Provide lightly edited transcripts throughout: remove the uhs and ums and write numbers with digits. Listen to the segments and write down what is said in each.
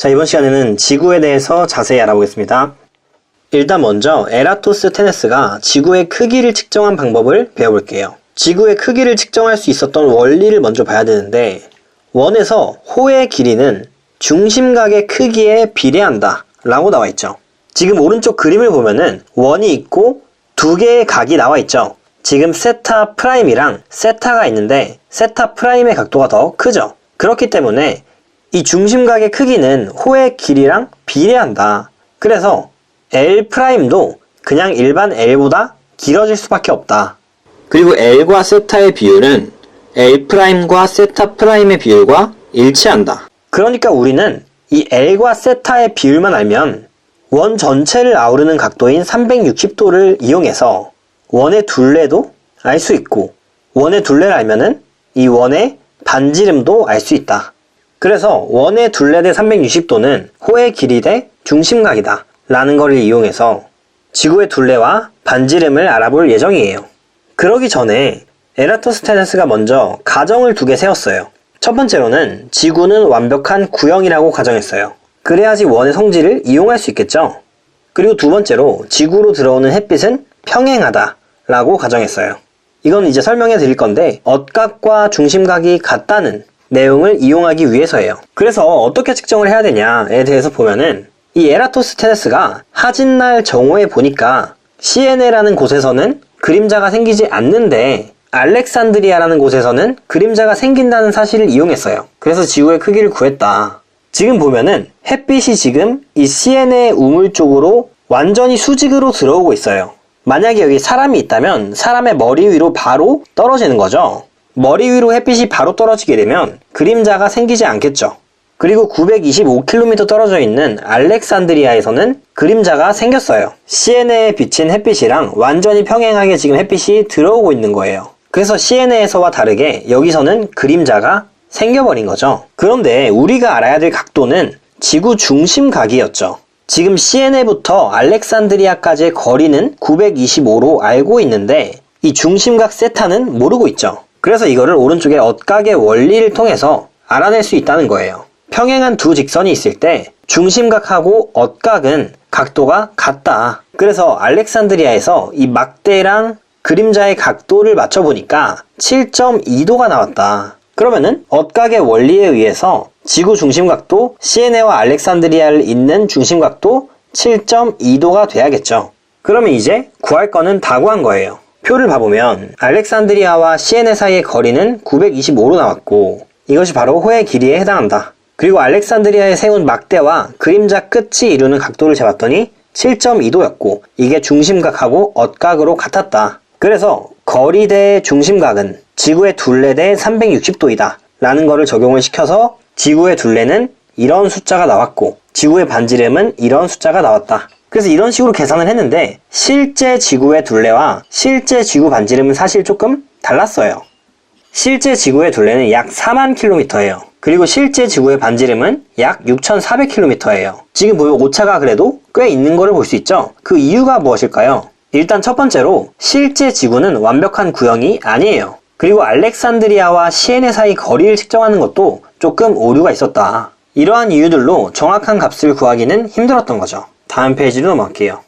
자, 이번 시간에는 지구에 대해서 자세히 알아보겠습니다. 일단 먼저 에라토스테네스가 지구의 크기를 측정한 방법을 배워볼게요. 지구의 크기를 측정할 수 있었던 원리를 먼저 봐야 되는데, 원에서 호의 길이는 중심각의 크기에 비례한다 라고 나와 있죠. 지금 오른쪽 그림을 보면은 원이 있고 두 개의 각이 나와 있죠. 지금 세타 프라임이랑 세타가 있는데 세타 프라임의 각도가 더 크죠. 그렇기 때문에 이 중심각의 크기는 호의 길이랑 비례한다. 그래서 L 프라임도 그냥 일반 L보다 길어질 수밖에 없다. 그리고 L과 세타의 비율은 L 프라임과 세타 프라임의 비율과 일치한다. 그러니까 우리는 이 L과 세타의 비율만 알면 원 전체를 아우르는 각도인 360도를 이용해서 원의 둘레도 알 수 있고, 원의 둘레를 알면은 이 원의 반지름도 알 수 있다. 그래서 원의 둘레 대 360도는 호의 길이 대 중심각이다 라는 것을 이용해서 지구의 둘레와 반지름을 알아볼 예정이에요. 그러기 전에 에라토스테네스가 먼저 가정을 두 개 세웠어요. 첫 번째로는 지구는 완벽한 구형이라고 가정했어요. 그래야지 원의 성질을 이용할 수 있겠죠. 그리고 두 번째로 지구로 들어오는 햇빛은 평행하다 라고 가정했어요. 이건 이제 설명해 드릴 건데, 엇각과 중심각이 같다는 내용을 이용하기 위해서예요. 그래서 어떻게 측정을 해야 되냐에 대해서 보면은, 이 에라토스테네스가 하진날 정오에 보니까 시에네라는 곳에서는 그림자가 생기지 않는데 알렉산드리아라는 곳에서는 그림자가 생긴다는 사실을 이용했어요. 그래서 지구의 크기를 구했다. 지금 보면은 햇빛이 지금 이 시에네 우물 쪽으로 완전히 수직으로 들어오고 있어요. 만약에 여기 사람이 있다면 사람의 머리 위로 바로 떨어지는 거죠. 머리 위로 햇빛이 바로 떨어지게 되면 그림자가 생기지 않겠죠. 그리고 925km 떨어져 있는 알렉산드리아에서는 그림자가 생겼어요. 시에네에 비친 햇빛이랑 완전히 평행하게 지금 햇빛이 들어오고 있는 거예요. 그래서 시에네에서와 다르게 여기서는 그림자가 생겨버린 거죠. 그런데 우리가 알아야 될 각도는 지구 중심각이었죠. 지금 시에네부터 알렉산드리아까지의 거리는 925로 알고 있는데 이 중심각 세타는 모르고 있죠. 그래서 이거를 오른쪽에 엇각의 원리를 통해서 알아낼 수 있다는 거예요. 평행한 두 직선이 있을 때 중심각하고 엇각은 각도가 같다. 그래서 알렉산드리아에서 이 막대랑 그림자의 각도를 맞춰보니까 7.2도가 나왔다. 그러면은 엇각의 원리에 의해서 지구 중심각도 시에네와 알렉산드리아를 잇는 중심각도 7.2도가 돼야겠죠. 그러면 이제 구할 거는 다 구한 거예요. 표를 봐보면 알렉산드리아와 시에네 사이의 거리는 925로 나왔고, 이것이 바로 호의 길이에 해당한다. 그리고 알렉산드리아에 세운 막대와 그림자 끝이 이루는 각도를 재봤더니 7.2도였고 이게 중심각하고 엇각으로 같았다. 그래서 거리 대 중심각은 지구의 둘레 대 360도이다 라는 거를 적용을 시켜서 지구의 둘레는 이런 숫자가 나왔고 지구의 반지름은 이런 숫자가 나왔다. 그래서 이런 식으로 계산을 했는데 실제 지구의 둘레와 실제 지구 반지름은 사실 조금 달랐어요. 실제 지구의 둘레는 약 4만 킬로미터예요. 그리고 실제 지구의 반지름은 약 6,400km예요. 지금 보면 오차가 그래도 꽤 있는 거를 볼 수 있죠? 그 이유가 무엇일까요? 일단 첫 번째로 실제 지구는 완벽한 구형이 아니에요. 그리고 알렉산드리아와 시에네 사이 거리를 측정하는 것도 조금 오류가 있었다. 이러한 이유들로 정확한 값을 구하기는 힘들었던 거죠. 다음 페이지로 넘어갈게요.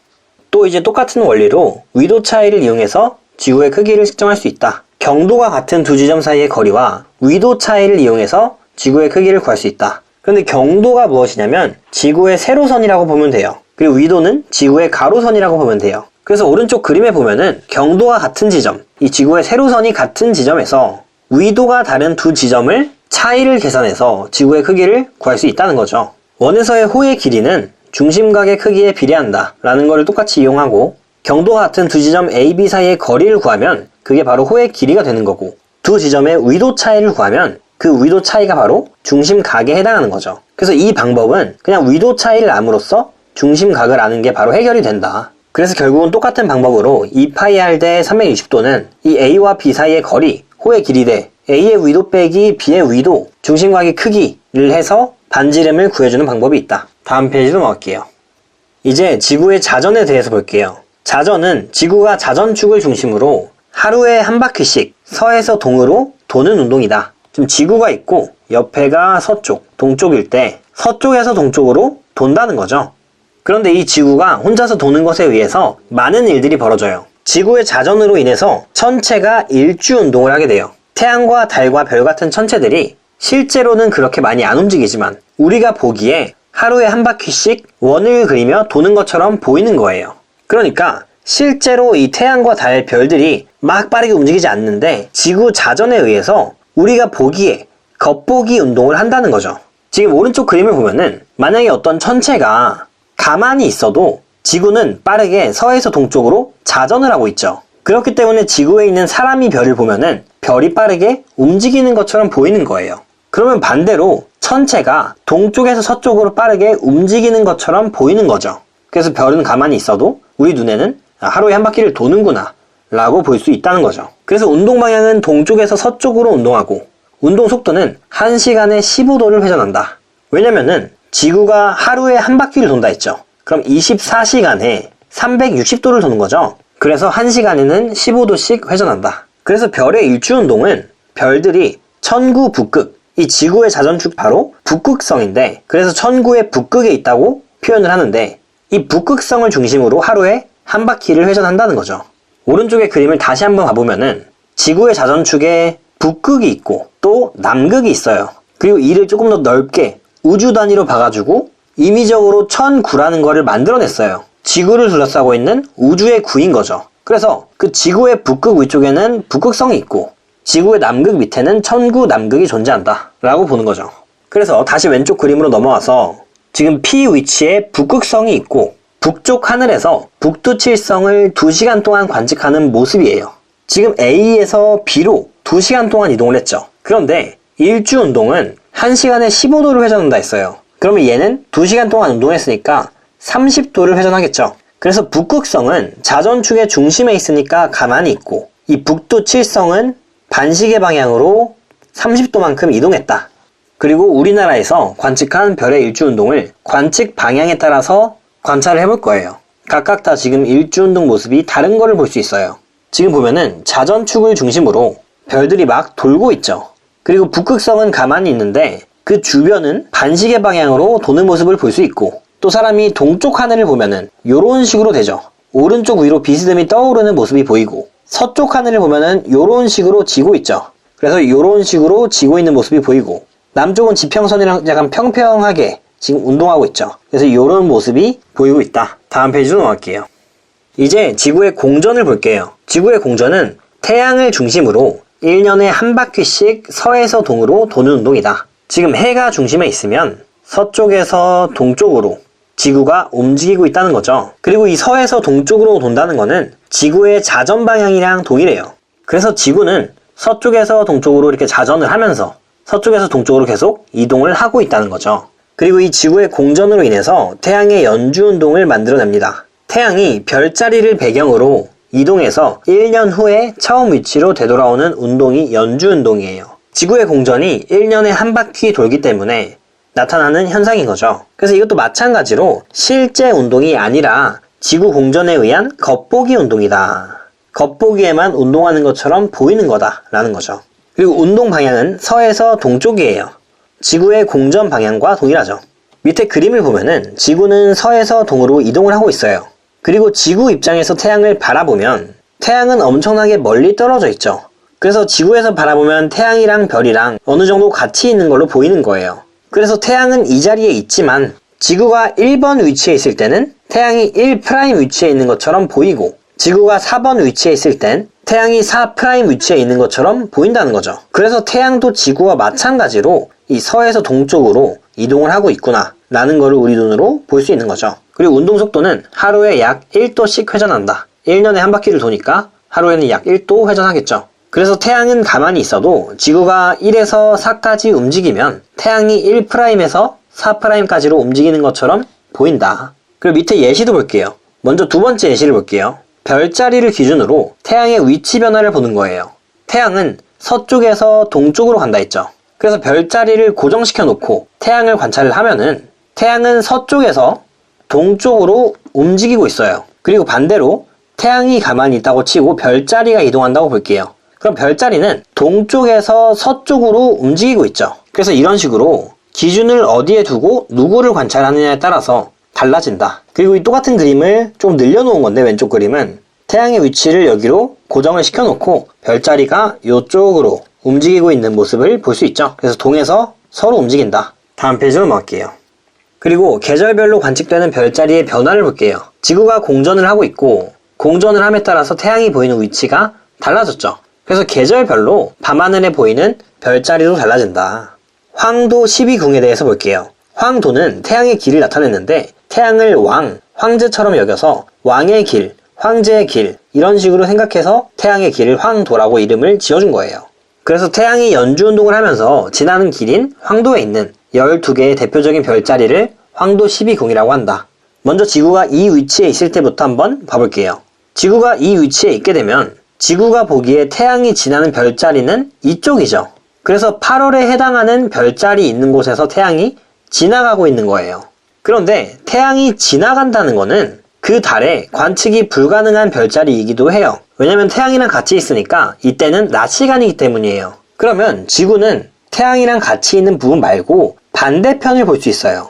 또 이제 똑같은 원리로 위도 차이를 이용해서 지구의 크기를 측정할 수 있다. 경도가 같은 두 지점 사이의 거리와 위도 차이를 이용해서 지구의 크기를 구할 수 있다. 그런데 경도가 무엇이냐면 지구의 세로선이라고 보면 돼요. 그리고 위도는 지구의 가로선이라고 보면 돼요. 그래서 오른쪽 그림에 보면은 경도가 같은 지점, 이 지구의 세로선이 같은 지점에서 위도가 다른 두 지점을 차이를 계산해서 지구의 크기를 구할 수 있다는 거죠. 원에서의 호의 길이는 중심각의 크기에 비례한다 라는 것을 똑같이 이용하고 경도가 같은 두 지점 A, B 사이의 거리를 구하면 그게 바로 호의 길이가 되는 거고, 두 지점의 위도 차이를 구하면 그 위도 차이가 바로 중심각에 해당하는 거죠. 그래서 이 방법은 그냥 위도 차이를 암으로써 중심각을 아는 게 바로 해결이 된다. 그래서 결국은 똑같은 방법으로 2πr 대 360도는 이 A와 B 사이의 거리, 호의 길이 대 A의 위도 빼기 B의 위도, 중심각의 크기를 해서 반지름을 구해주는 방법이 있다. 다음 페이지로 넘어갈게요. 이제 지구의 자전에 대해서 볼게요. 자전은 지구가 자전축을 중심으로 하루에 한 바퀴씩 서에서 동으로 도는 운동이다. 지금 지구가 있고 옆에가 서쪽, 동쪽일 때 서쪽에서 동쪽으로 돈다는 거죠. 그런데 이 지구가 혼자서 도는 것에 의해서 많은 일들이 벌어져요. 지구의 자전으로 인해서 천체가 일주 운동을 하게 돼요. 태양과 달과 별 같은 천체들이 실제로는 그렇게 많이 안 움직이지만 우리가 보기에 하루에 한 바퀴씩 원을 그리며 도는 것처럼 보이는 거예요. 그러니까 실제로 이 태양과 달, 별들이 막 빠르게 움직이지 않는데 지구 자전에 의해서 우리가 보기에 겉보기 운동을 한다는 거죠. 지금 오른쪽 그림을 보면은 만약에 어떤 천체가 가만히 있어도 지구는 빠르게 서에서 동쪽으로 자전을 하고 있죠. 그렇기 때문에 지구에 있는 사람이 별을 보면은 별이 빠르게 움직이는 것처럼 보이는 거예요. 그러면 반대로 천체가 동쪽에서 서쪽으로 빠르게 움직이는 것처럼 보이는 거죠. 그래서 별은 가만히 있어도 우리 눈에는 하루에 한 바퀴를 도는구나 라고 볼 수 있다는 거죠. 그래서 운동 방향은 동쪽에서 서쪽으로 운동하고 운동 속도는 1시간에 15도를 회전한다. 왜냐면은 지구가 하루에 한 바퀴를 돈다 했죠. 그럼 24시간에 360도를 도는 거죠. 그래서 1시간에는 15도씩 회전한다. 그래서 별의 일주 운동은 별들이 천구 북극, 이 지구의 자전축 바로 북극성인데 그래서 천구의 북극에 있다고 표현을 하는데 이 북극성을 중심으로 하루에 한 바퀴를 회전한다는 거죠. 오른쪽의 그림을 다시 한번 봐보면은 지구의 자전축에 북극이 있고 또 남극이 있어요. 그리고 이를 조금 더 넓게 우주 단위로 봐가지고 임의적으로 천구라는 거를 만들어냈어요. 지구를 둘러싸고 있는 우주의 구인 거죠. 그래서 그 지구의 북극 위쪽에는 북극성이 있고 지구의 남극 밑에는 천구 남극이 존재한다 라고 보는 거죠. 그래서 다시 왼쪽 그림으로 넘어와서 지금 P 위치에 북극성이 있고 북쪽 하늘에서 북두칠성을 2시간 동안 관측하는 모습이에요. 지금 A에서 B로 2시간 동안 이동을 했죠. 그런데 일주 운동은 1시간에 15도를 회전한다 했어요. 그러면 얘는 2시간 동안 운동했으니까 30도를 회전하겠죠. 그래서 북극성은 자전축의 중심에 있으니까 가만히 있고 이 북두칠성은 반시계 방향으로 30도만큼 이동했다. 그리고 우리나라에서 관측한 별의 일주 운동을 관측 방향에 따라서 관찰을 해볼 거예요. 각각 다 지금 일주 운동 모습이 다른 거를 볼 수 있어요. 지금 보면은 자전축을 중심으로 별들이 막 돌고 있죠. 그리고 북극성은 가만히 있는데 그 주변은 반시계 방향으로 도는 모습을 볼 수 있고 또 사람이 동쪽 하늘을 보면은 요런 식으로 되죠. 오른쪽 위로 비스듬히 떠오르는 모습이 보이고 서쪽 하늘을 보면은 요런 식으로 지고 있죠. 그래서 요런 식으로 지고 있는 모습이 보이고 남쪽은 지평선이랑 약간 평평하게 지금 운동하고 있죠. 그래서 요런 모습이 보이고 있다. 다음 페이지로 넘어갈게요. 이제 지구의 공전을 볼게요. 지구의 공전은 태양을 중심으로 1년에 한 바퀴씩 서에서 동으로 도는 운동이다. 지금 해가 중심에 있으면 서쪽에서 동쪽으로 지구가 움직이고 있다는 거죠. 그리고 이 서에서 동쪽으로 돈다는 거는 지구의 자전 방향이랑 동일해요. 그래서 지구는 서쪽에서 동쪽으로 이렇게 자전을 하면서 서쪽에서 동쪽으로 계속 이동을 하고 있다는 거죠. 그리고 이 지구의 공전으로 인해서 태양의 연주 운동을 만들어냅니다. 태양이 별자리를 배경으로 이동해서 1년 후에 처음 위치로 되돌아오는 운동이 연주 운동이에요. 지구의 공전이 1년에 한 바퀴 돌기 때문에 나타나는 현상인 거죠. 그래서 이것도 마찬가지로 실제 운동이 아니라 지구 공전에 의한 겉보기 운동이다. 겉보기에만 운동하는 것처럼 보이는 거다 라는 거죠. 그리고 운동 방향은 서에서 동쪽이에요. 지구의 공전 방향과 동일하죠. 밑에 그림을 보면은 지구는 서에서 동으로 이동을 하고 있어요. 그리고 지구 입장에서 태양을 바라보면 태양은 엄청나게 멀리 떨어져 있죠. 그래서 지구에서 바라보면 태양이랑 별이랑 어느 정도 같이 있는 걸로 보이는 거예요. 그래서 태양은 이 자리에 있지만 지구가 1번 위치에 있을 때는 태양이 1' 위치에 있는 것처럼 보이고 지구가 4번 위치에 있을 땐 태양이 4' 위치에 있는 것처럼 보인다는 거죠. 그래서 태양도 지구와 마찬가지로 이 서에서 동쪽으로 이동을 하고 있구나 라는 거를 우리 눈으로 볼 수 있는 거죠. 그리고 운동 속도는 하루에 약 1도씩 회전한다. 1년에 한 바퀴를 도니까 하루에는 약 1도 회전하겠죠. 그래서 태양은 가만히 있어도 지구가 1에서 4까지 움직이면 태양이 1'에서 4'까지로 움직이는 것처럼 보인다. 그리고 밑에 예시도 볼게요. 먼저 두 번째 예시를 볼게요. 별자리를 기준으로 태양의 위치 변화를 보는 거예요. 태양은 서쪽에서 동쪽으로 간다 했죠. 그래서 별자리를 고정시켜 놓고 태양을 관찰을 하면은 태양은 서쪽에서 동쪽으로 움직이고 있어요. 그리고 반대로 태양이 가만히 있다고 치고 별자리가 이동한다고 볼게요. 그럼 별자리는 동쪽에서 서쪽으로 움직이고 있죠. 그래서 이런 식으로 기준을 어디에 두고 누구를 관찰하느냐에 따라서 달라진다. 그리고 이 똑같은 그림을 좀 늘려놓은 건데, 왼쪽 그림은 태양의 위치를 여기로 고정을 시켜놓고 별자리가 이쪽으로 움직이고 있는 모습을 볼 수 있죠. 그래서 동에서 서로 움직인다. 다음 페이지로 넘어갈게요. 그리고 계절별로 관측되는 별자리의 변화를 볼게요. 지구가 공전을 하고 있고 공전을 함에 따라서 태양이 보이는 위치가 달라졌죠. 그래서 계절별로 밤하늘에 보이는 별자리도 달라진다. 황도 12궁에 대해서 볼게요. 황도는 태양의 길을 나타냈는데 태양을 왕, 황제처럼 여겨서 왕의 길, 황제의 길 이런 식으로 생각해서 태양의 길을 황도라고 이름을 지어준 거예요. 그래서 태양이 연주운동을 하면서 지나는 길인 황도에 있는 12개의 대표적인 별자리를 황도 12궁이라고 한다. 먼저 지구가 이 위치에 있을 때부터 한번 봐볼게요. 지구가 이 위치에 있게 되면 지구가 보기에 태양이 지나는 별자리는 이쪽이죠. 그래서 8월에 해당하는 별자리 있는 곳에서 태양이 지나가고 있는 거예요. 그런데 태양이 지나간다는 거는 그 달에 관측이 불가능한 별자리이기도 해요. 왜냐면 태양이랑 같이 있으니까 이때는 낮 시간이기 때문이에요. 그러면 지구는 태양이랑 같이 있는 부분 말고 반대편을 볼 수 있어요.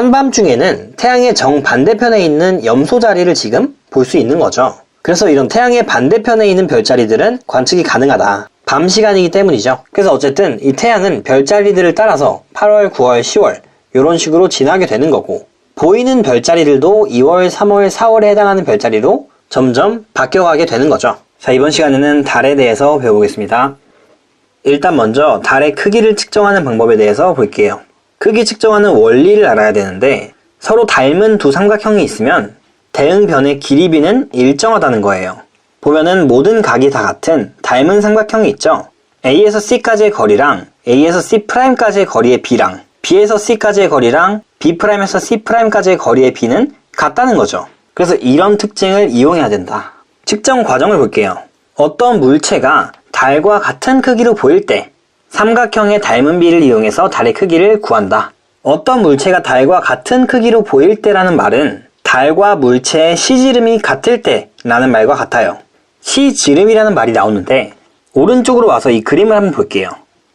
한밤중에는 태양의 정반대편에 있는 염소 자리를 지금 볼 수 있는 거죠. 그래서 이런 태양의 반대편에 있는 별자리들은 관측이 가능하다. 밤 시간이기 때문이죠. 그래서 어쨌든 이 태양은 별자리들을 따라서 8월, 9월, 10월 이런 식으로 지나게 되는 거고, 보이는 별자리들도 2월, 3월, 4월에 해당하는 별자리로 점점 바뀌어가게 되는 거죠. 자, 이번 시간에는 달에 대해서 배워보겠습니다. 일단 먼저 달의 크기를 측정하는 방법에 대해서 볼게요. 크기 측정하는 원리를 알아야 되는데, 서로 닮은 두 삼각형이 있으면 대응변의 길이비는 일정하다는 거예요. 보면은 모든 각이 다 같은 닮은 삼각형이 있죠. A에서 C까지의 거리랑 A에서 C'까지의 거리의 B랑 B에서 C까지의 거리랑 B'에서 C'까지의 거리의 B는 같다는 거죠. 그래서 이런 특징을 이용해야 된다. 측정 과정을 볼게요. 어떤 물체가 달과 같은 크기로 보일 때 삼각형의 닮은 비를 이용해서 달의 크기를 구한다. 어떤 물체가 달과 같은 크기로 보일 때라는 말은 달과 물체의 시지름이 같을 때 라는 말과 같아요. 시지름이라는 말이 나오는데 오른쪽으로 와서 이 그림을 한번 볼게요.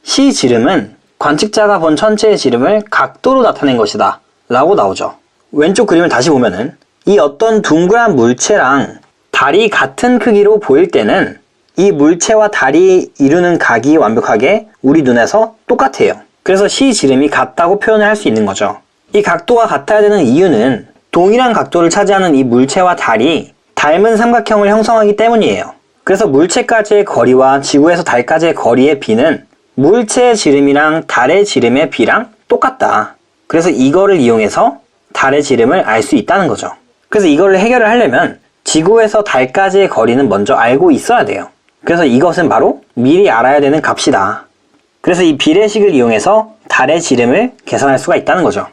시지름은 관측자가 본 천체의 지름을 각도로 나타낸 것이다 라고 나오죠. 왼쪽 그림을 다시 보면은 이 어떤 둥그란 물체랑 달이 같은 크기로 보일 때는 이 물체와 달이 이루는 각이 완벽하게 우리 눈에서 똑같아요. 그래서 시지름이 같다고 표현을 할 수 있는 거죠. 이 각도가 같아야 되는 이유는 동일한 각도를 차지하는 이 물체와 달이 닮은 삼각형을 형성하기 때문이에요. 그래서 물체까지의 거리와 지구에서 달까지의 거리의 비는 물체의 지름이랑 달의 지름의 비랑 똑같다. 그래서 이거를 이용해서 달의 지름을 알 수 있다는 거죠. 그래서 이거를 해결을 하려면 지구에서 달까지의 거리는 먼저 알고 있어야 돼요. 그래서 이것은 바로 미리 알아야 되는 값이다. 그래서 이 비례식을 이용해서 달의 지름을 계산할 수가 있다는 거죠.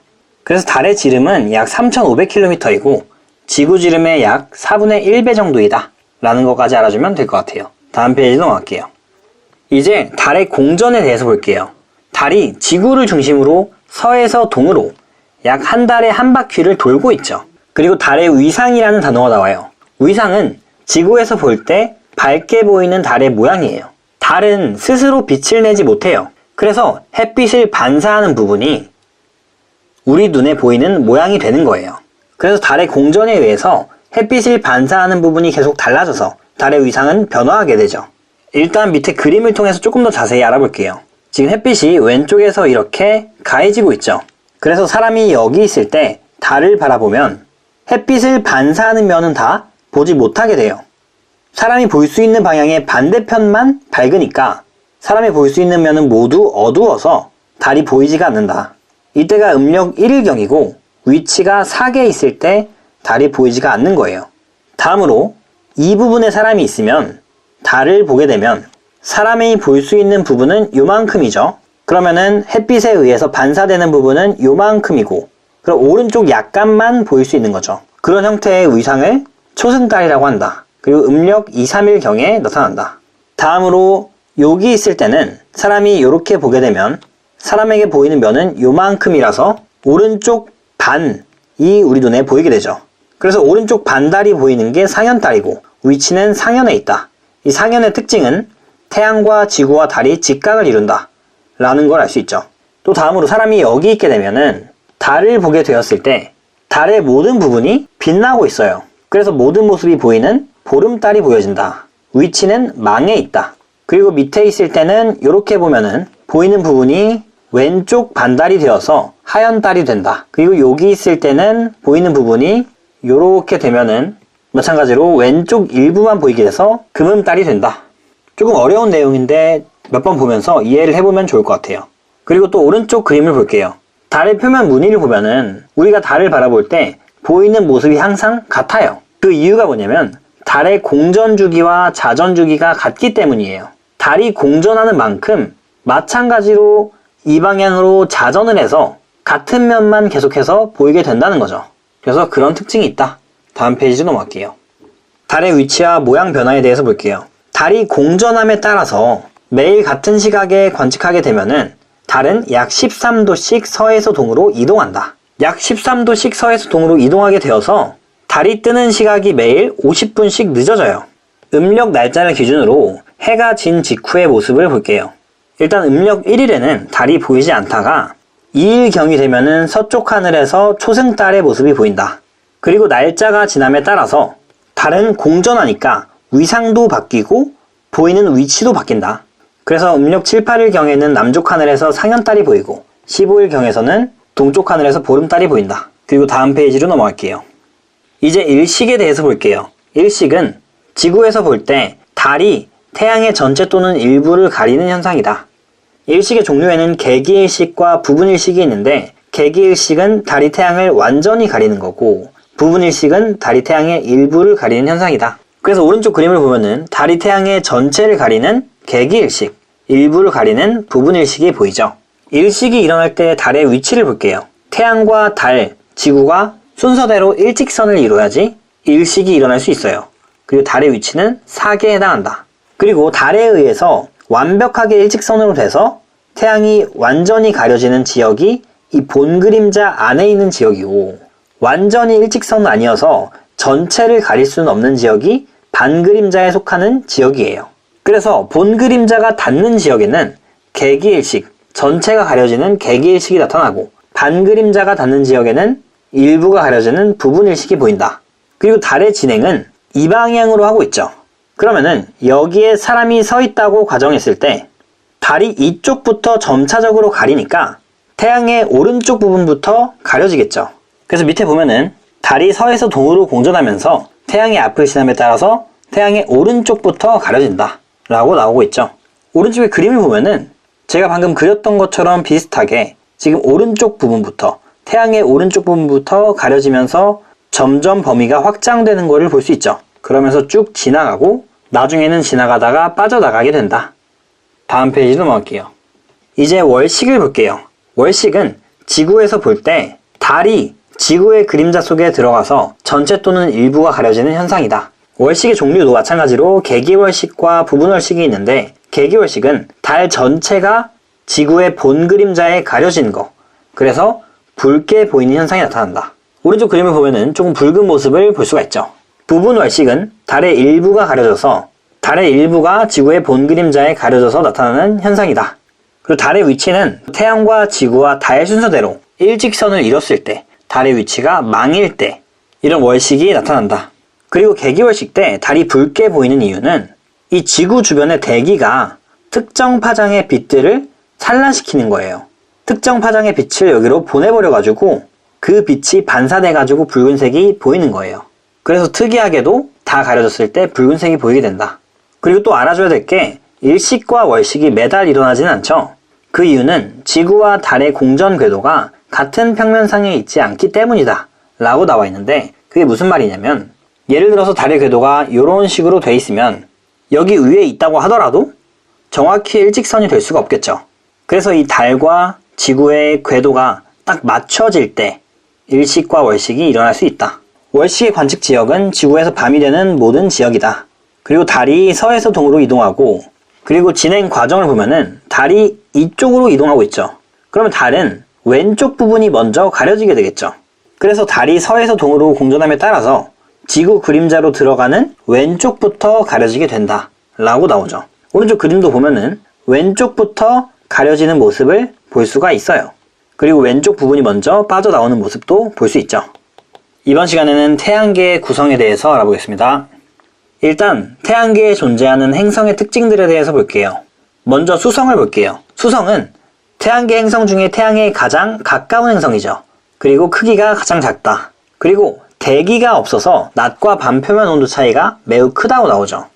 그래서 달의 지름은 약 3,500km이고 지구 지름의 약 4분의 1배 정도이다 라는 것까지 알아주면 될 것 같아요. 다음 페이지 넘어갈게요. 이제 달의 공전에 대해서 볼게요. 달이 지구를 중심으로 서에서 동으로 약 한 달에 한 바퀴를 돌고 있죠. 그리고 달의 위상이라는 단어가 나와요. 위상은 지구에서 볼 때 밝게 보이는 달의 모양이에요. 달은 스스로 빛을 내지 못해요. 그래서 햇빛을 반사하는 부분이 우리 눈에 보이는 모양이 되는 거예요. 그래서 달의 공전에 의해서 햇빛을 반사하는 부분이 계속 달라져서 달의 위상은 변화하게 되죠. 일단 밑에 그림을 통해서 조금 더 자세히 알아볼게요. 지금 햇빛이 왼쪽에서 이렇게 가해지고 있죠. 그래서 사람이 여기 있을 때 달을 바라보면 햇빛을 반사하는 면은 다 보지 못하게 돼요. 사람이 볼 수 있는 방향의 반대편만 밝으니까 사람이 볼 수 있는 면은 모두 어두워서 달이 보이지가 않는다. 이때가 음력 1일경이고 위치가 사계에 있을 때 달이 보이지가 않는 거예요. 다음으로 이 부분에 사람이 있으면 달을 보게 되면 사람이 볼 수 있는 부분은 요만큼이죠. 그러면은 햇빛에 의해서 반사되는 부분은 요만큼이고 그럼 오른쪽 약간만 보일 수 있는 거죠. 그런 형태의 위상을 초승달이라고 한다. 그리고 음력 2, 3일경에 나타난다. 다음으로 여기 있을 때는 사람이 이렇게 보게 되면 사람에게 보이는 면은 요만큼이라서 오른쪽 반이 우리 눈에 보이게 되죠. 그래서 오른쪽 반달이 보이는 게 상현달이고 위치는 상현에 있다. 이 상현의 특징은 태양과 지구와 달이 직각을 이룬다 라는 걸 알 수 있죠. 또 다음으로 사람이 여기 있게 되면은 달을 보게 되었을 때 달의 모든 부분이 빛나고 있어요. 그래서 모든 모습이 보이는 보름달이 보여진다. 위치는 망에 있다. 그리고 밑에 있을 때는 이렇게 보면은 보이는 부분이 왼쪽 반달이 되어서 하얀 달이 된다. 그리고 여기 있을 때는 보이는 부분이 이렇게 되면은 마찬가지로 왼쪽 일부만 보이게 돼서 금음달이 된다. 조금 어려운 내용인데 몇 번 보면서 이해를 해보면 좋을 것 같아요. 그리고 또 오른쪽 그림을 볼게요. 달의 표면 무늬를 보면은 우리가 달을 바라볼 때 보이는 모습이 항상 같아요. 그 이유가 뭐냐면 달의 공전 주기와 자전 주기가 같기 때문이에요. 달이 공전하는 만큼 마찬가지로 이 방향으로 자전을 해서 같은 면만 계속해서 보이게 된다는 거죠. 그래서 그런 특징이 있다. 다음 페이지로 넘어갈게요. 달의 위치와 모양 변화에 대해서 볼게요. 달이 공전함에 따라서 매일 같은 시각에 관측하게 되면은 달은 약 13도씩 서에서 동으로 이동한다. 약 13도씩 서에서 동으로 이동하게 되어서 달이 뜨는 시각이 매일 50분씩 늦어져요. 음력 날짜를 기준으로 해가 진 직후의 모습을 볼게요. 일단 음력 1일에는 달이 보이지 않다가 2일경이 되면은 서쪽 하늘에서 초승달의 모습이 보인다. 그리고 날짜가 지남에 따라서 달은 공전하니까 위상도 바뀌고 보이는 위치도 바뀐다. 그래서 음력 7, 8일경에는 남쪽 하늘에서 상현달이 보이고 15일경에서는 동쪽 하늘에서 보름달이 보인다. 그리고 다음 페이지로 넘어갈게요. 이제 일식에 대해서 볼게요. 일식은 지구에서 볼 때 달이 태양의 전체 또는 일부를 가리는 현상이다. 일식의 종류에는 개기일식과 부분일식이 있는데 개기일식은 달이 태양을 완전히 가리는 거고 부분일식은 달이 태양의 일부를 가리는 현상이다. 그래서 오른쪽 그림을 보면은 달이 태양의 전체를 가리는 개기일식, 일부를 가리는 부분일식이 보이죠. 일식이 일어날 때 달의 위치를 볼게요. 태양과 달, 지구가 순서대로 일직선을 이루어야지 일식이 일어날 수 있어요. 그리고 달의 위치는 사계에 해당한다. 그리고 달에 의해서 완벽하게 일직선으로 돼서 태양이 완전히 가려지는 지역이 이 본 그림자 안에 있는 지역이고 완전히 일직선은 아니어서 전체를 가릴 수는 없는 지역이 반 그림자에 속하는 지역이에요. 그래서 본 그림자가 닿는 지역에는 개기일식, 전체가 가려지는 개기일식이 나타나고 반 그림자가 닿는 지역에는 일부가 가려지는 부분일식이 보인다. 그리고 달의 진행은 이 방향으로 하고 있죠. 그러면은 여기에 사람이 서 있다고 가정했을 때 달이 이쪽부터 점차적으로 가리니까 태양의 오른쪽 부분부터 가려지겠죠. 그래서 밑에 보면은 달이 서에서 동으로 공전하면서 태양의 앞을 지남에 따라서 태양의 오른쪽부터 가려진다 라고 나오고 있죠. 오른쪽의 그림을 보면은 제가 방금 그렸던 것처럼 비슷하게 지금 오른쪽 부분부터 태양의 오른쪽 부분부터 가려지면서 점점 범위가 확장되는 것을 볼 수 있죠. 그러면서 쭉 지나가고 나중에는 지나가다가 빠져나가게 된다. 다음 페이지로 넘어갈게요. 이제 월식을 볼게요. 월식은 지구에서 볼 때 달이 지구의 그림자 속에 들어가서 전체 또는 일부가 가려지는 현상이다. 월식의 종류도 마찬가지로 개기월식과 부분월식이 있는데 개기월식은 달 전체가 지구의 본 그림자에 가려진 거, 그래서 붉게 보이는 현상이 나타난다. 오른쪽 그림을 보면은 조금 붉은 모습을 볼 수가 있죠. 부분월식은 달의 일부가 가려져서 달의 일부가 지구의 본 그림자에 가려져서 나타나는 현상이다. 그리고 달의 위치는 태양과 지구와 달 순서대로 일직선을 이뤘을 때 달의 위치가 망일 때 이런 월식이 나타난다. 그리고 개기월식 때 달이 붉게 보이는 이유는 이 지구 주변의 대기가 특정 파장의 빛들을 산란시키는 거예요. 특정 파장의 빛을 여기로 보내버려가지고 그 빛이 반사돼가지고 붉은색이 보이는 거예요. 그래서 특이하게도 다 가려졌을 때 붉은색이 보이게 된다. 그리고 또 알아줘야 될 게 일식과 월식이 매달 일어나지는 않죠. 그 이유는 지구와 달의 공전 궤도가 같은 평면상에 있지 않기 때문이다 라고 나와 있는데 그게 무슨 말이냐면 예를 들어서 달의 궤도가 이런 식으로 돼 있으면 여기 위에 있다고 하더라도 정확히 일직선이 될 수가 없겠죠. 그래서 이 달과 지구의 궤도가 딱 맞춰질 때 일식과 월식이 일어날 수 있다. 월식의 관측 지역은 지구에서 밤이 되는 모든 지역이다. 그리고 달이 서에서 동으로 이동하고 그리고 진행 과정을 보면은 달이 이쪽으로 이동하고 있죠. 그러면 달은 왼쪽 부분이 먼저 가려지게 되겠죠. 그래서 달이 서에서 동으로 공전함에 따라서 지구 그림자로 들어가는 왼쪽부터 가려지게 된다 라고 나오죠. 오른쪽 그림도 보면은 왼쪽부터 가려지는 모습을 볼 수가 있어요. 그리고 왼쪽 부분이 먼저 빠져나오는 모습도 볼 수 있죠. 이번 시간에는 태양계의 구성에 대해서 알아보겠습니다. 일단 태양계에 존재하는 행성의 특징들에 대해서 볼게요. 먼저 수성을 볼게요. 수성은 태양계 행성 중에 태양에 가장 가까운 행성이죠. 그리고 크기가 가장 작다. 그리고 대기가 없어서 낮과 밤 표면 온도 차이가 매우 크다고 나오죠.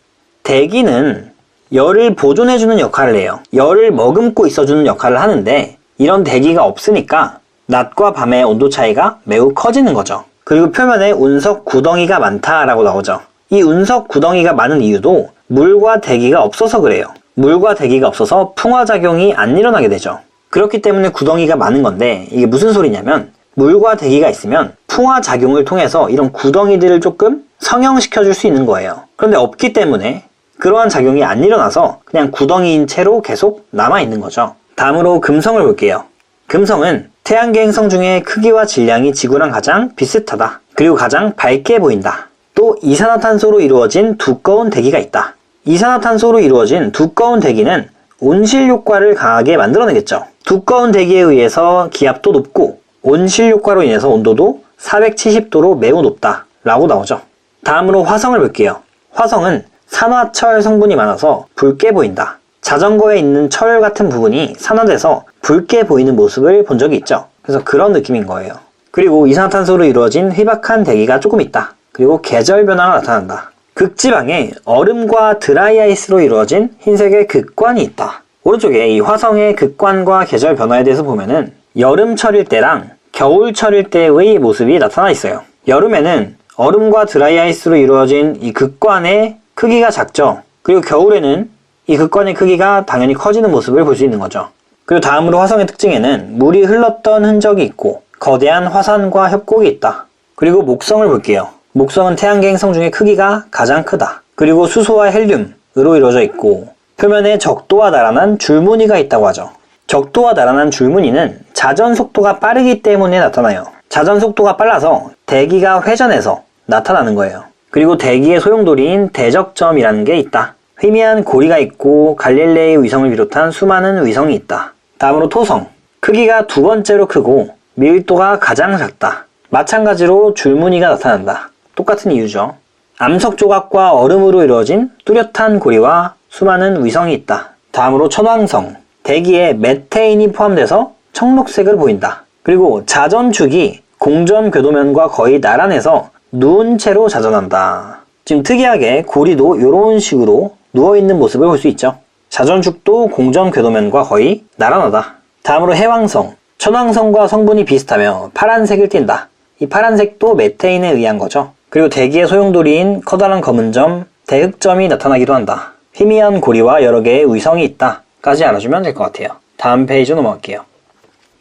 대기는 열을 보존해주는 역할을 해요. 열을 머금고 있어주는 역할을 하는데 이런 대기가 없으니까 낮과 밤의 온도 차이가 매우 커지는 거죠. 그리고 표면에 운석 구덩이가 많다라고 나오죠. 이 운석 구덩이가 많은 이유도 물과 대기가 없어서 그래요. 물과 대기가 없어서 풍화작용이 안 일어나게 되죠. 그렇기 때문에 구덩이가 많은 건데 이게 무슨 소리냐면 물과 대기가 있으면 풍화작용을 통해서 이런 구덩이들을 조금 성형시켜줄 수 있는 거예요. 그런데 없기 때문에 그러한 작용이 안 일어나서 그냥 구덩이인 채로 계속 남아있는 거죠. 다음으로 금성을 볼게요. 금성은 태양계 행성 중에 크기와 질량이 지구랑 가장 비슷하다. 그리고 가장 밝게 보인다. 또 이산화탄소로 이루어진 두꺼운 대기가 있다. 이산화탄소로 이루어진 두꺼운 대기는 온실 효과를 강하게 만들어내겠죠. 두꺼운 대기에 의해서 기압도 높고 온실 효과로 인해서 온도도 470도로 매우 높다 라고 나오죠. 다음으로 화성을 볼게요. 화성은 산화철 성분이 많아서 붉게 보인다. 자전거에 있는 철 같은 부분이 산화돼서 붉게 보이는 모습을 본 적이 있죠. 그래서 그런 느낌인 거예요. 그리고 이산화탄소로 이루어진 희박한 대기가 조금 있다. 그리고 계절 변화가 나타난다. 극지방에 얼음과 드라이아이스로 이루어진 흰색의 극관이 있다. 오른쪽에 이 화성의 극관과 계절 변화에 대해서 보면은 여름철일 때랑 겨울철일 때의 모습이 나타나 있어요. 여름에는 얼음과 드라이아이스로 이루어진 이 극관의 크기가 작죠. 그리고 겨울에는 이 극관의 크기가 당연히 커지는 모습을 볼 수 있는 거죠. 그리고 다음으로 화성의 특징에는 물이 흘렀던 흔적이 있고 거대한 화산과 협곡이 있다. 그리고 목성을 볼게요. 목성은 태양계 행성 중에 크기가 가장 크다. 그리고 수소와 헬륨으로 이루어져 있고 표면에 적도와 나란한 줄무늬가 있다고 하죠. 적도와 나란한 줄무늬는 자전 속도가 빠르기 때문에 나타나요. 자전 속도가 빨라서 대기가 회전해서 나타나는 거예요. 그리고 대기의 소용돌이인 대적점이라는 게 있다. 희미한 고리가 있고 갈릴레이 위성을 비롯한 수많은 위성이 있다. 다음으로 토성. 크기가 두 번째로 크고 밀도가 가장 작다. 마찬가지로 줄무늬가 나타난다. 똑같은 이유죠. 암석 조각과 얼음으로 이루어진 뚜렷한 고리와 수많은 위성이 있다. 다음으로 천왕성. 대기에 메테인이 포함돼서 청록색을 보인다. 그리고 자전축이 공전 궤도면과 거의 나란해서 누운 채로 자전한다. 지금 특이하게 고리도 이런 식으로 누워있는 모습을 볼 수 있죠. 자전축도 공전 궤도면과 거의 나란하다. 다음으로 해왕성. 천왕성과 성분이 비슷하며 파란색을 띈다. 이 파란색도 메테인에 의한 거죠. 그리고 대기의 소용돌이인 커다란 검은 점, 대흑점이 나타나기도 한다. 희미한 고리와 여러 개의 위성이 있다. 까지 알아주면 될 것 같아요. 다음 페이지 넘어갈게요.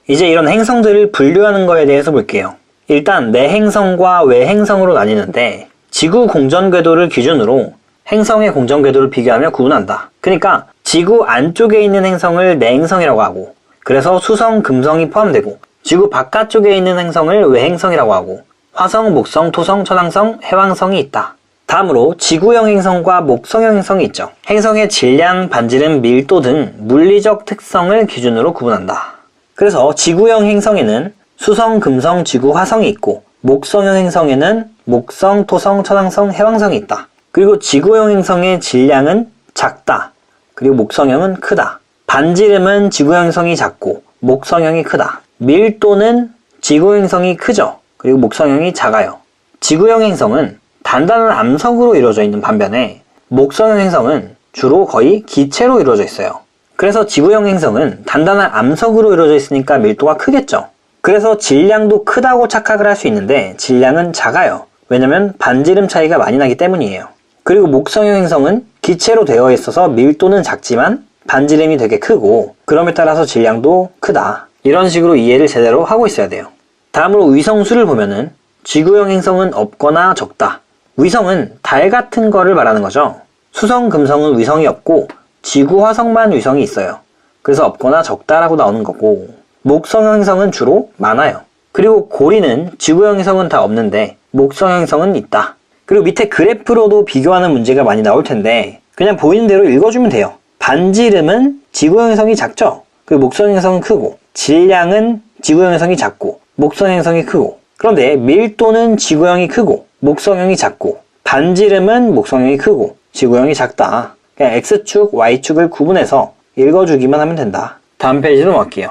이제 이런 행성들을 분류하는 거에 대해서 볼게요. 일단 내행성과 외행성으로 나뉘는데 지구 공전 궤도를 기준으로 행성의 공전 궤도를 비교하며 구분한다. 그러니까 지구 안쪽에 있는 행성을 내행성이라고 하고 그래서 수성, 금성이 포함되고 지구 바깥쪽에 있는 행성을 외행성이라고 하고 화성, 목성, 토성, 천왕성, 해왕성이 있다. 다음으로 지구형 행성과 목성형 행성이 있죠. 행성의 질량, 반지름, 밀도 등 물리적 특성을 기준으로 구분한다. 그래서 지구형 행성에는 수성, 금성, 지구, 화성이 있고 목성형 행성에는 목성, 토성, 천왕성, 해왕성이 있다. 그리고 지구형 행성의 질량은 작다. 그리고 목성형은 크다. 반지름은 지구형 행성이 작고 목성형이 크다. 밀도는 지구형 행성이 크죠. 그리고 목성형이 작아요. 지구형 행성은 단단한 암석으로 이루어져 있는 반면에 목성형 행성은 주로 거의 기체로 이루어져 있어요. 그래서 지구형 행성은 단단한 암석으로 이루어져 있으니까 밀도가 크겠죠. 그래서 질량도 크다고 착각을 할 수 있는데 질량은 작아요. 왜냐면 반지름 차이가 많이 나기 때문이에요. 그리고 목성형 행성은 기체로 되어 있어서 밀도는 작지만 반지름이 되게 크고 그럼에 따라서 질량도 크다. 이런 식으로 이해를 제대로 하고 있어야 돼요. 다음으로 위성수를 보면은 지구형 행성은 없거나 적다. 위성은 달 같은 거를 말하는 거죠. 수성, 금성은 위성이 없고 지구, 화성만 위성이 있어요. 그래서 없거나 적다라고 나오는 거고 목성형 행성은 주로 많아요. 그리고 고리는 지구형 행성은 다 없는데 목성형 행성은 있다. 그리고 밑에 그래프로도 비교하는 문제가 많이 나올 텐데 그냥 보이는 대로 읽어주면 돼요. 반지름은 지구형 행성이 작죠. 그리고 목성형 행성은 크고 질량은 지구형 행성이 작고 목성 행성이 크고, 그런데 밀도는 지구형이 크고 목성형이 작고, 반지름은 목성형이 크고 지구형이 작다. 그냥 X축, Y축을 구분해서 읽어주기만 하면 된다. 다음 페이지로 넘어갈게요.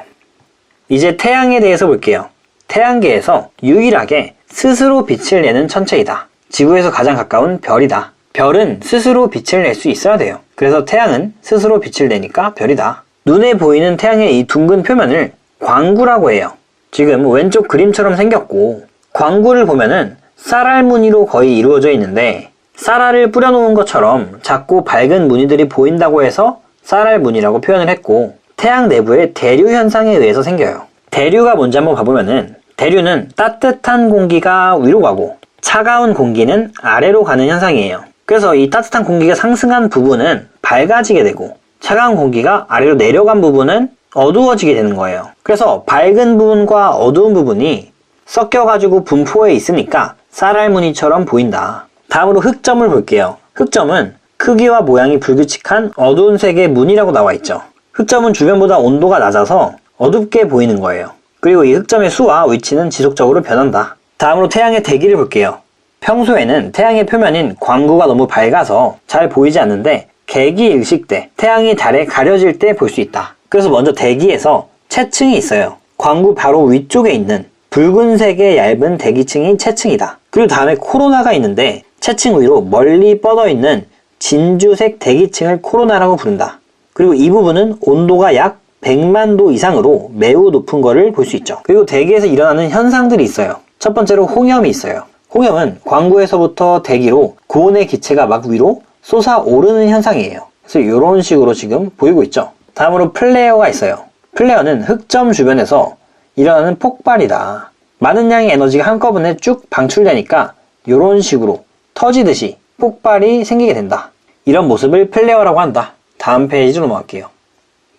이제 태양에 대해서 볼게요. 태양계에서 유일하게 스스로 빛을 내는 천체이다. 지구에서 가장 가까운 별이다. 별은 스스로 빛을 낼 수 있어야 돼요. 그래서 태양은 스스로 빛을 내니까 별이다. 눈에 보이는 태양의 이 둥근 표면을 광구라고 해요. 지금 왼쪽 그림처럼 생겼고, 광구를 보면은 쌀알 무늬로 거의 이루어져 있는데, 쌀알을 뿌려놓은 것처럼 작고 밝은 무늬들이 보인다고 해서 쌀알 무늬라고 표현을 했고, 태양 내부의 대류 현상에 의해서 생겨요. 대류가 뭔지 한번 봐보면은, 대류는 따뜻한 공기가 위로 가고 차가운 공기는 아래로 가는 현상이에요. 그래서 이 따뜻한 공기가 상승한 부분은 밝아지게 되고, 차가운 공기가 아래로 내려간 부분은 어두워지게 되는 거예요. 그래서 밝은 부분과 어두운 부분이 섞여가지고 분포해 있으니까 쌀알 무늬처럼 보인다. 다음으로 흑점을 볼게요. 흑점은 크기와 모양이 불규칙한 어두운 색의 무늬라고 나와 있죠. 흑점은 주변보다 온도가 낮아서 어둡게 보이는 거예요. 그리고 이 흑점의 수와 위치는 지속적으로 변한다. 다음으로 태양의 대기를 볼게요. 평소에는 태양의 표면인 광구가 너무 밝아서 잘 보이지 않는데, 개기 일식 때, 태양이 달에 가려질 때 볼 수 있다. 그래서 먼저 대기에서 체층이 있어요. 광구 바로 위쪽에 있는 붉은색의 얇은 대기층이 체층이다. 그리고 다음에 코로나가 있는데, 체층 위로 멀리 뻗어 있는 진주색 대기층을 코로나라고 부른다. 그리고 이 부분은 온도가 약 100만 도 이상으로 매우 높은 거를 볼 수 있죠. 그리고 대기에서 일어나는 현상들이 있어요. 첫 번째로 홍염이 있어요. 홍염은 광구에서부터 대기로 고온의 기체가 막 위로 솟아오르는 현상이에요. 그래서 이런 식으로 지금 보이고 있죠. 다음으로 플레어가 있어요. 플레어는 흑점 주변에서 일어나는 폭발이다. 많은 양의 에너지가 한꺼번에 쭉 방출되니까 이런 식으로 터지듯이 폭발이 생기게 된다. 이런 모습을 플레어라고 한다. 다음 페이지로 넘어갈게요.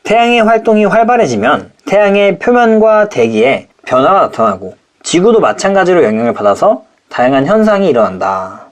태양의 활동이 활발해지면 태양의 표면과 대기에 변화가 나타나고, 지구도 마찬가지로 영향을 받아서 다양한 현상이 일어난다.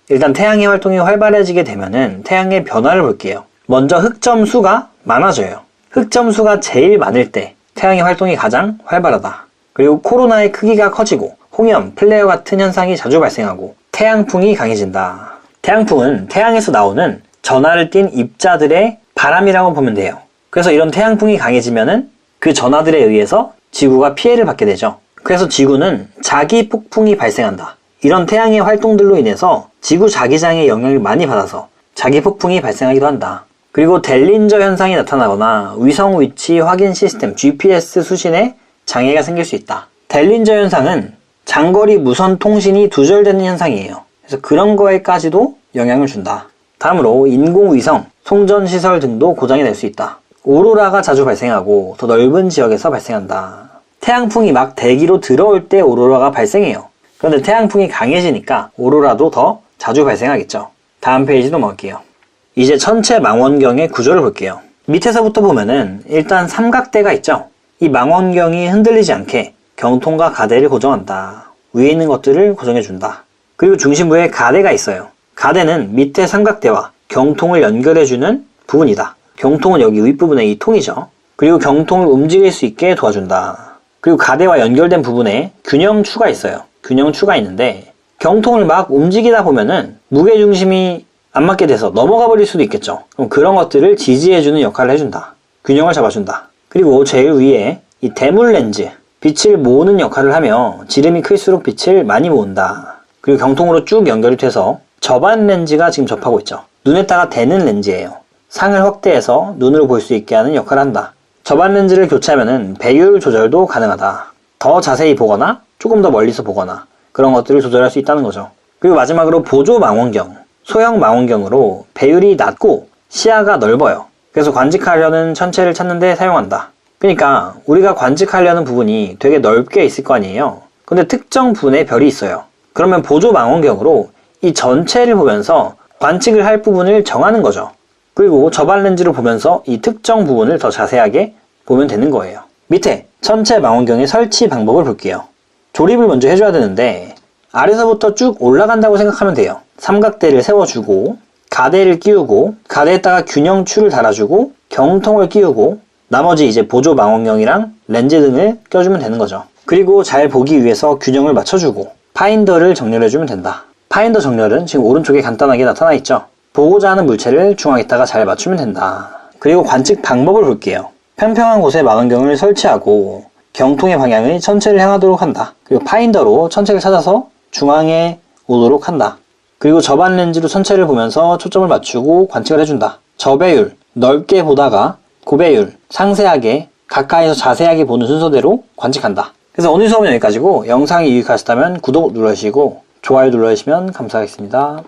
일단 태양의 활동이 활발해지게 되면은 태양의 변화를 볼게요. 먼저 흑점 수가 많아져요. 흑점 수가 제일 많을 때 태양의 활동이 가장 활발하다. 그리고 코로나의 크기가 커지고 홍염, 플레어 같은 현상이 자주 발생하고 태양풍이 강해진다. 태양풍은 태양에서 나오는 전하를 띤 입자들의 바람이라고 보면 돼요. 그래서 이런 태양풍이 강해지면은 그 전하들에 의해서 지구가 피해를 받게 되죠. 그래서 지구는 자기 폭풍이 발생한다. 이런 태양의 활동들로 인해서 지구 자기장에 영향을 많이 받아서 자기 폭풍이 발생하기도 한다. 그리고 델린저 현상이 나타나거나 위성 위치 확인 시스템 GPS 수신에 장애가 생길 수 있다. 델린저 현상은 장거리 무선 통신이 두절되는 현상이에요. 그래서 그런 거에까지도 영향을 준다. 다음으로 인공위성, 송전시설 등도 고장이 될 수 있다. 오로라가 자주 발생하고 더 넓은 지역에서 발생한다. 태양풍이 막 대기로 들어올 때 오로라가 발생해요. 그런데 태양풍이 강해지니까 오로라도 더 자주 발생하겠죠. 다음 페이지 넘어갈게요. 이제 천체 망원경의 구조를 볼게요. 밑에서부터 보면은 일단 삼각대가 있죠. 이 망원경이 흔들리지 않게 경통과 가대를 고정한다. 위에 있는 것들을 고정해준다. 그리고 중심부에 가대가 있어요. 가대는 밑에 삼각대와 경통을 연결해주는 부분이다. 경통은 여기 윗부분에 이 통이죠. 그리고 경통을 움직일 수 있게 도와준다. 그리고 가대와 연결된 부분에 균형추가 있어요. 균형추가 있는데 경통을 막 움직이다 보면은 무게중심이 안 맞게 돼서 넘어가 버릴 수도 있겠죠. 그럼 그런 것들을 지지해주는 역할을 해준다. 균형을 잡아준다. 그리고 제일 위에 이 대물 렌즈, 빛을 모으는 역할을 하며 지름이 클수록 빛을 많이 모은다. 그리고 경통으로 쭉 연결이 돼서 접안 렌즈가 지금 접하고 있죠. 눈에다가 대는 렌즈예요. 상을 확대해서 눈으로 볼 수 있게 하는 역할을 한다. 접안 렌즈를 교체하면 배율 조절도 가능하다. 더 자세히 보거나 조금 더 멀리서 보거나 그런 것들을 조절할 수 있다는 거죠. 그리고 마지막으로 보조 망원경, 소형 망원경으로 배율이 낮고 시야가 넓어요. 그래서 관측하려는 천체를 찾는 데 사용한다. 그러니까 우리가 관측하려는 부분이 되게 넓게 있을 거 아니에요. 근데 특정 분의 별이 있어요. 그러면 보조 망원경으로 이 전체를 보면서 관측을 할 부분을 정하는 거죠. 그리고 접안 렌즈를 보면서 이 특정 부분을 더 자세하게 보면 되는 거예요. 밑에 천체 망원경의 설치 방법을 볼게요. 조립을 먼저 해줘야 되는데 아래서부터 쭉 올라간다고 생각하면 돼요. 삼각대를 세워주고 가대를 끼우고 가대에다가 균형추를 달아주고 경통을 끼우고 나머지 이제 보조 망원경이랑 렌즈 등을 껴주면 되는 거죠. 그리고 잘 보기 위해서 균형을 맞춰주고 파인더를 정렬해주면 된다. 파인더 정렬은 지금 오른쪽에 간단하게 나타나 있죠. 보고자 하는 물체를 중앙에다가 잘 맞추면 된다. 그리고 관측 방법을 볼게요. 평평한 곳에 망원경을 설치하고 경통의 방향을 천체를 향하도록 한다. 그리고 파인더로 천체를 찾아서 중앙에 오도록 한다. 그리고 접안 렌즈로 천체를 보면서 초점을 맞추고 관측을 해준다. 저배율, 넓게 보다가 고배율, 상세하게, 가까이서 자세하게 보는 순서대로 관측한다. 그래서 오늘 수업은 여기까지고 영상이 유익하셨다면 구독 눌러주시고 좋아요 눌러주시면 감사하겠습니다.